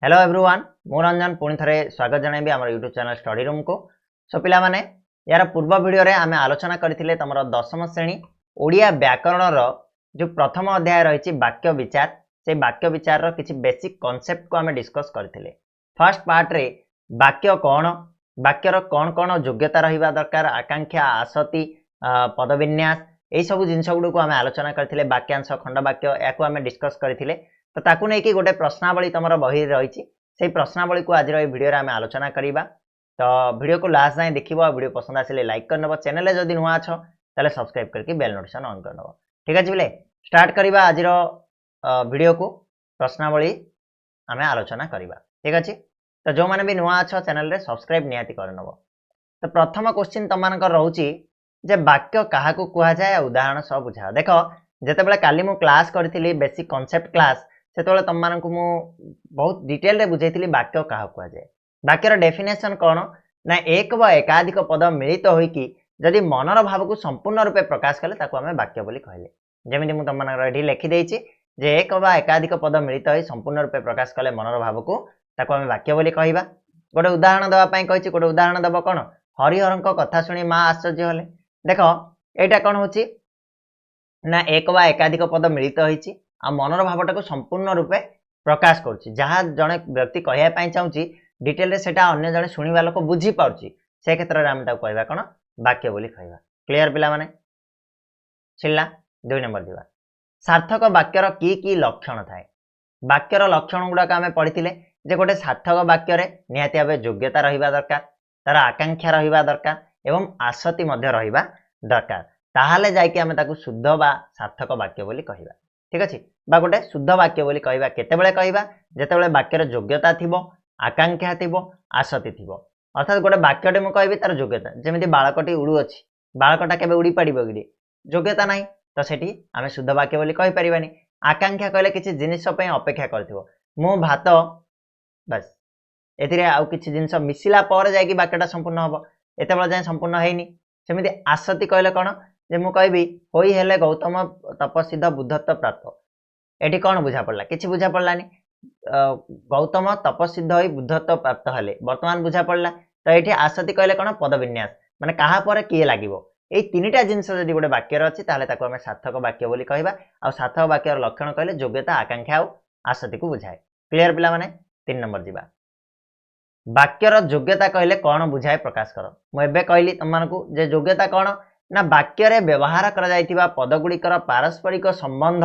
Hello everyone मु रंजन पुणी थे स्वागत जनइबी आम यूट्यूब चैनल स्टडी रूम को। सो पिला माने यार पूर्व वीडियो रे आमे आलोचना करथिले तमर दशम श्रेणी ओडिया व्याकरण रो जो प्रथम अध्याय रही वाक्य विचार से वाक्य विचार रो किछि बेसिक कांसेप्ट को आमे डिस्कस करथिले। फर्स्ट पार्ट रे वाक्य कोन वाक्यर कोन कोन योग्यता रहिबा दरकार आकांक्षा आसति पदविन्यास एई सब जिंस गुडो को आमे आलोचना करथिले। वाक्यांश खंड वाक्य याको आमे डिस्कस करथिले। तो ताकू नहीं कि गोटे प्रश्नावली तुम बही रही से प्रश्नावली को आज वीडियो आम आलोचना करवा। तो वीडियो को लास्ट जाए देख वीडियो पसंद आसिले लाइक करनब चैनल जदि नुआ अच्छ ताले सब्सक्राइब करके बेल नोटिफिकेशन ऑन करनब। ठीक है बोले स्टार्ट करवा आज वीडियो को प्रश्नावली आम आलोचना करवा। ठीक अच्छे तो जो मैंने भी नुआ अच्छ चैनल रे सब्सक्राइब निहाती करनब। तो प्रथम क्वेश्चन तुम मान रोचे जे वाक्य क्या कह जाए उदाहरण सब बुझा। देख जिते काली मु क्लास करी बेसिक कॉन्सेप्ट क्लास से तुम मान को बहुत डिटेल रे बुझाई वाक्य क्या कह जाए। वाक्यर डेफिनेशन कौन ना एक व एकाधिक पद मिलित होइकी जदि मनर भाव को संपूर्ण रूपे प्रकाश कले ताको आमे वाक्य बोली कहले। जेमिति मु तुम मान लिखि देछि जे एक व एकाधिक पद मिलित होई संपूर्ण रूपे प्रकाश कले मनर भाव को ताको आमे वाक्य बोली कहबा। गोटे उदाहरण दवा पई कहिछि गोटे उदाहरण दब कोन हरिहरंक कथा सुनी मां आश्चर्य हले। देखो एटा कोन होछि ना एक व एकाधिक पद मिलित होइछि आ मनर भावटा को संपूर्ण रूपे प्रकाश करुच्ची। जहाँ जड़े व्यक्ति कहवाई चाहूँगी डिटेल रे सेटा अन्य जड़े शुणा लोक बुझी पार्ची से क्षेत्र में आम कहवा कौन वाक्य बोली कहवा। क्लियर पिला माने छिल्ला 2 नंबर दिवा सार्थक वाक्यर की लक्षण थाए। वाक्यर लक्षण गुड़ाक आम पढ़ी जे गोटे सार्थक वाक्य निहाती भाव योग्यता रहिबा दरकार तार आकांक्षा रहिबा दरकार एवं आसति मध्य रहिबा दरकार ताहाले जाइके आम ताकू शुद्ध बा सार्थक वाक्य बोली कहवा। ठीक अच्छे बा गोटे शुद्ध वाक्य बोली कहवा केतेबेले कहवा जेतेबेले वाक्यर योग्यता थिबो आकांक्षा थिबो आसति थिबो। अर्थात गोटे वाक्यटे मु कहबी तार योग्यता जेमिति बालकटी उड़ू अछि बालकटा केबे उड़ी पड़िबो कि योग्यता नाही तो सेठी आमे शुद्ध वाक्य बोली कहि परिबानी। आकांक्षा कहले किछि जिनिस पय अपेक्षा करथिबो मु भात बस एथिरे आउ किछि जिनिस मिसिला पर जायकि वाक्यटा संपूर्ण हबो एतेबेले जाय संपूर्ण हेइनी। सेमिति आसति कहले कोन जे मु कहबी होई हेले गौतम तपस्सिद्ध बुद्धत्व प्राप्त एटी कौन बुझा पड़ला किसी बुझा पड़लानी गौतम तपस्सिद्ध होई बुद्धत्व प्राप्त हेले वर्तमान बुझा पड़ला। तो ये आसति कहले कौन पदविन्यास माने कहा पर किए लागिबो ए तीनिटा जिनिस जदि गोटे वाक्यर अछि ताहले ताको आमे सार्थक वाक्य बोली कहबा। आ सार्थक वाक्यर लक्षण कहले योग्यता आकांक्षा और आसति को बुझाए। क्लियर पिला माने 3 नंबर दिबा वाक्यर योग्यता कहले कौन बुझाए प्रकाश कर। मु एबे कहली तुम मानकू जे योग्यता कौन ना वाक्य रे व्यवहार करा जायतिबा पदगुड़िकर पारस्परिक संबंध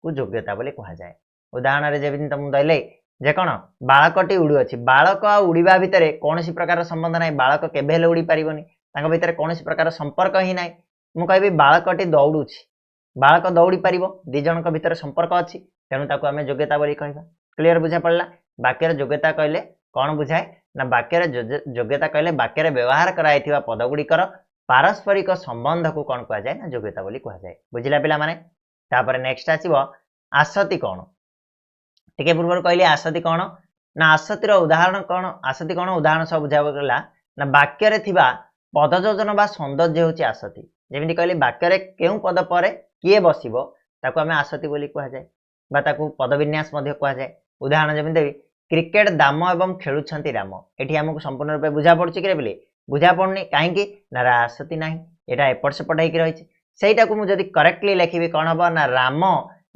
को योग्यता बोली कहा जाए। उदाहरण रे जेबिन तुम दइले जे कोन बालकटी उड़ू अछि बालक आ उड़ीबा भितरे कोनोसी प्रकार संबंध नाही बालक केबे हेले उड़ी परिबोनी तांको भितरे कोनोसी प्रकार संपर्क ही नाही। मु कहबी बालकटी दौड़ुछि बालक दौड़ी परिबो दि जनक भितरे संपर्क अछि तेनु ताको आमे योग्यता बोली कहबा। क्लियर बुझा पड़ला वाक्यर योग्यता कहले कौन बुझाए ना वाक्यर योग्यता कहले वाक्य रे व्यवहार कराइथिबा पदगुड़िकर पारस्परिक संबंध को कौन कह जाए ना योग्यता बोली कह जाए। बुझिला पिला माने तापर नेक्स्ट आसीबो आसति कौन टिके पूर्व कहली आसति कौन ना आसतिर उदाहरण कौन आसति कौन उदाहरण सब बुझाबो गला ना वाक्य रे थिबा पदयोजन बा सौंदर्य होची आसति। जेमिति कहली वाक्य रे केउ पद परे किए बसिबो ताको हमें आसति बोली कह जाए बा ताको पदविन्यास मध्ये कह जाए। उदाहरण जेमिति देबी क्रिकेट दाम एवं खेलुछंती राम एठी हमको संपूर्ण रूपे बुझा पड़छि कि बोले बुझा पड़नी कहीं ना आसति ना एटा एपट सेपट होकर रही सेटा को मुझे करेक्टली लिखी कौन हम ना राम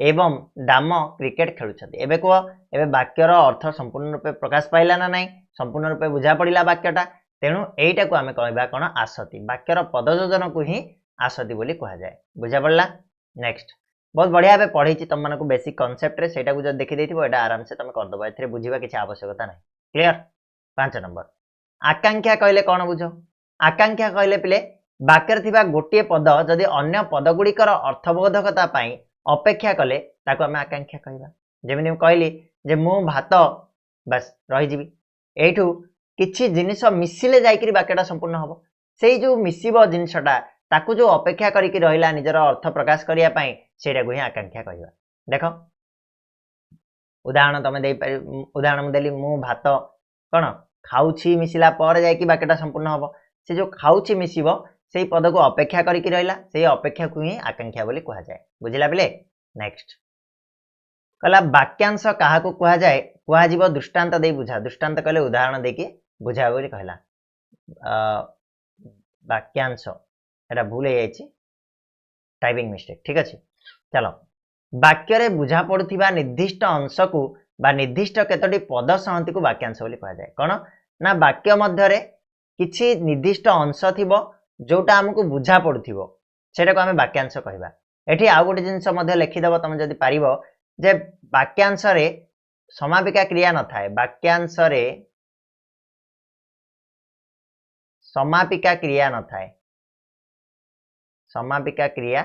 एवं दाम क्रिकेट खेलुछंती। एबे कह एबे वाक्यर अर्थ संपूर्ण रूपे प्रकाश पाइला ना नहीं संपूर्ण रूपे बुझा पड़ा वाक्यटा तेणु यहीटा को आम कहवा कौन आसति वाक्यर पदयोजन को ही आसति बोली कह जाए। बुझा पड़ा नेक्स्ट बहुत बढ़िया भाव पढ़ी तुम मानक बेसिक कॉन्सेप्ट रे सेटा को जब देखी देथिबो एटा आराम से तुम करदबो एथिरे बुझिबा किछि आवश्यकता नहीं। क्लियर 5 नंबर आकांक्षा कहले कौन बुझ आकांक्षा कहले पिले वाक्य थिबा गोटे पद जदि अन्य पदगुड़िकर अर्थबोधकता पाई अपेक्षा कले ताको आमे आकांक्षा कहबा। जेमिति मु कहली जे मु भात बस रही जीवी एठू किछि जिनिस मिसिले जाइकरी वाक्यटा संपूर्ण हबो सेई जो मिसिबो जिनिसटा ताको जो अपेक्षा करिकि रहिला निजर अर्थ प्रकाश करिया पाई सेटा को ही आकांक्षा कहबा। देखो उदाहरण तमे देई पारि उदाहरण मु देली मु भात कोन खाउछि मिसिला पर जाइकि वाक्यटा संपूर्ण हबो से जो खाउछि मिसिबो सेई पद को अपेक्षा करिकि रहिला सेई अपेक्षा को ही आकांक्षा बोली कहा जाए। बुझिला बिले नेक्स्ट कहला वाक्यांश काहाकू कुहा जाए कुहा जीव दृष्टांत दे बुझा दृष्टांत कहले उदाहरण देकी बुझा बोली कहला वाक्यांश एटा भूल हो जाइए टाइपिंग मिस्टेक ठीक अच्छे चलो वाक्य रे बुझा पड़ुथिबा निर्दिष्ट अंश को बा निर्दिष्ट केतोटी पद सहंती को वाक्यांश बोली कहा जाए कौन ना वाक्य मध्य किछि निर्दिष्ट अंश थिबो जोटा हमको बुझा पड़ुथिबो सेटा को हमें वाक्यांश कहबा एठी आउ गोटे जिंस मध्य लिखिदेव तुम जदि पारिबो जे वाक्यांश रे समापिका क्रिया न थाए वाक्यांश रे समापिका क्रिया न थाए समापिका क्रिया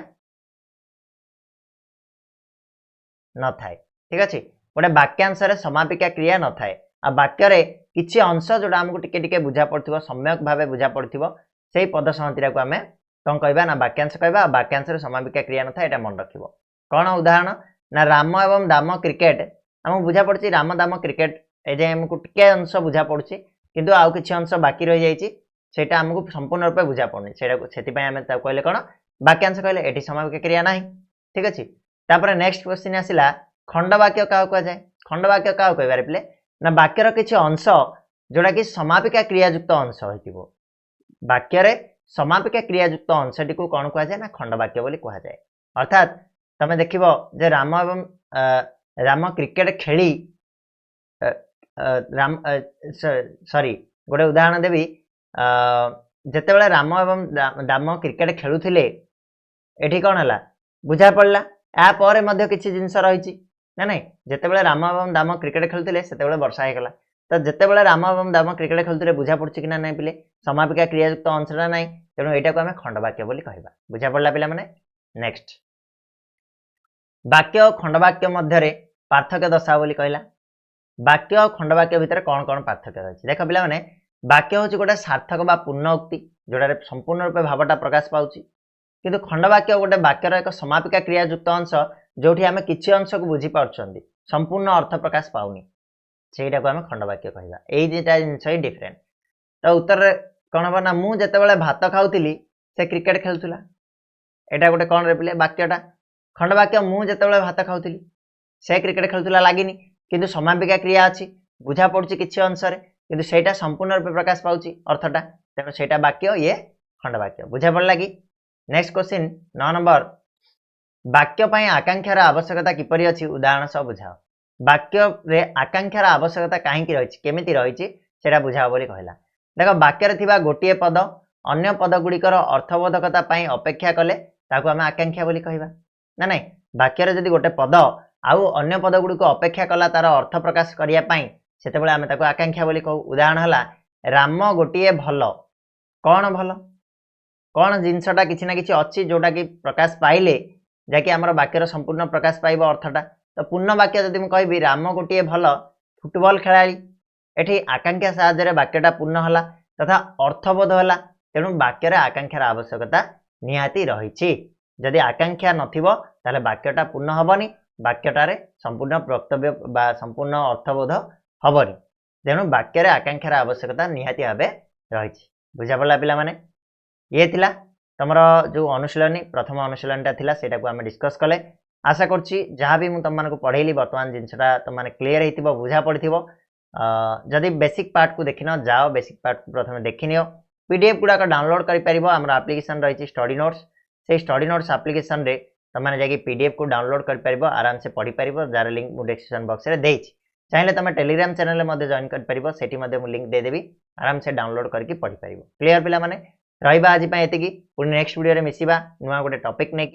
न थाए ठीक अच्छे गोटे वाक्यांश रे समापिका क्रिया न थाए आ वाक्य रे किछि अंश जोटा हमको टिके टिके बुझा पड़थिबो सम्यक भावे बुझा पड़थिबो सेही पद सहंतीरा को हमें कौन कहबा ना वाक्यांश कहबा वाक्यांश रे समापिका क्रिया न थाए एटा मन रखिबो कौन उदाहरण ना राम एवं दाम क्रिकेट हमको बुझा पड़छि राम दाम क्रिकेट ए जे हमको टिके अंश बुझा पड़छि किंतु आउ किछि अंश बाकी रहि जाइछि सेटा हमको संपूर्ण रूप बुझा पड़नी सेटा सेति पय हमें कहले कोन वाक्यांश कहले एटी समापिका क्रिया नाही ठीक अछि तापर नेक्स्ट क्वेश्चन आसिला खंड वाक्य का कहवा जाए खंड वाक्य का कहबा रे प्ले ना वाक्य रो किछि अंश जोडा कि समापिका क्रिया युक्त अंश होइतिबो वाक्य रे समापिका क्रिया युक्त अंशटी को कोन कहवा जाए ना खंड वाक्य बोली कहवा जाए अर्थात तमे देखिबो जे राम एवं राम क्रिकेट खेली राम सॉरी गोटे उदाहरण देवी जेतेबेले राम एवं दाम क्रिकेट खेलुथिले एठी कोन हला बुझा पड़ला या पर मध्य किछि जिंस रहिछि ना नहीं जेतेबेले राम एवं दाम क्रिकेट खेलुथिले सेतेबेले वर्षा हे गला तो जेतेबेले राम एवं दाम क्रिकेट खेलुथिले बुझा पड़छि कि ना नहीं पिले समापिका क्रिया युक्त अंशटा नहीं तेणु एटा को हमें खंड वाक्य बोली कहबा बुझा पड़ला पिला माने नेक्स्ट वाक्य और खंड वाक्य मध्य रे पार्थक्य दर्शा बोली कहला वाक्य और खंड वाक्य भितर कौन कौन पार्थक्य रही देख पिला माने वाक्य हूँ गोटे सार्थक बा पूर्ण उक्ति जोड़ा संपूर्ण रूप भावटा प्रकाश पाउछि किंतु खंड वाक्य गोटे वाक्यर एक समापिका क्रिया युक्त अंश जोठी आमे किछि अंश को बुझी पारछंदी संपूर्ण अर्थ प्रकाश पाउनी सेटा को आमे खंड वाक्य कहबा एई जेटा जिंस ही डिफरेंट तो उत्तर कोन हो ना मु जेतेबेले भात खाउतिली से क्रिकेट खेलुतला एटा गोटे कोन रे पिले वाक्यटा खंड वाक्य मु जेतेबेले भात खाउतिली से क्रिकेट खेलुतला लागिनी किंतु समापिका क्रिया अछि बुझा पड़छि किछि अंश रे किंतु सेटा संपूर्ण रूप प्रकाश पाउछि अर्थटा तेणु सेटा वाक्य ये खंड वाक्य बुझा पड़ला कि नेक्स्ट क्वेश्चन 9 नंबर वाक्य पय आकांक्षार आवश्यकता किपरि अछि उदाहरण सह बुझाओ वाक्य रे आकांक्षार आवश्यकता काहे कि रहिछि केमिति रहिछि सेटा बुझाओ बोली कहला देखो वाक्य रे थिबा गोटिए पद अन्य पद गुडिकर अर्थबोधकता पय अपेक्षा कले ताको हम आकांक्षा बोली कहबा ना नहीं वाक्य रे जदि गोटे पद आउ अन्य पद गुडिको अपेक्षा कला तार अर्थ प्रकाश करिया पय सेतेबेले आमे ताको आकांक्षा बोली कहू उदाहरण हला राम गोटिए भल कौन भल कौन जिनसटा किछि ना किछि अछि जोटा कि प्रकाश पाइले जाकि हमर वाक्यर संपूर्ण प्रकाश पाइबो अर्थटा तो पूर्ण वाक्य जदि म कहबी राम गोटिए भल फुटबॉल खेलाड़ी एठी आकांक्षा साहाय्य वाक्यटा पूर्ण हला तथा अर्थबोध हला तेणु वाक्य रे आकांक्षार आवश्यकता निहाती रहिछि जदि आकांक्षा नथिबो ताले वाक्यटा पूर्ण हबनी वाक्यटारे संपूर्ण वक्तव्य बा संपूर्ण अर्थबोध हबनी तेणु वाक्य रे आकांक्षार आवश्यकता निहाती भाबे रहिछि बुझा पड़ला पिला माने ये थिला तमरो जो अनुशीलनी प्रथम अनुशीलनटा थिला सेटा को हम डिस्कस कले आशा करछि जहाँ भी मु तुम मानको पढ़ेली वर्तमान जिनसटा तुम माने क्लियर हेतिबो बुझा पड़थिबो जदि बेसिक पार्ट को देखिन जाओ बेसिक पार्ट को प्रथम देखिनियो पीडीएफ गुडा डाउनलोड करि परिबो हमर एप्लीकेशन रहिछि स्टडी नोट्स से स्टडी नोट्स एप्लीकेशन रे तुम माने जाके पीडीएफ को डाउनलोड करि परिबो आराम से पढ़ी परिबो जार लिंक मु डिस्क्रिप्शन बॉक्स रे देछि चाहे तुम टेलीग्राम चैनल में जॉइन कर परिबो सेठी मध्ये मु लिंक दे देबी आराम से डाउनलोड करके पढ़ी परिबो क्लियर पिला माने रहिबा आज पय एतिकी पुनी नेक्स्ट वीडियो रे मिसिबा नुवा गोटे टॉपिक नै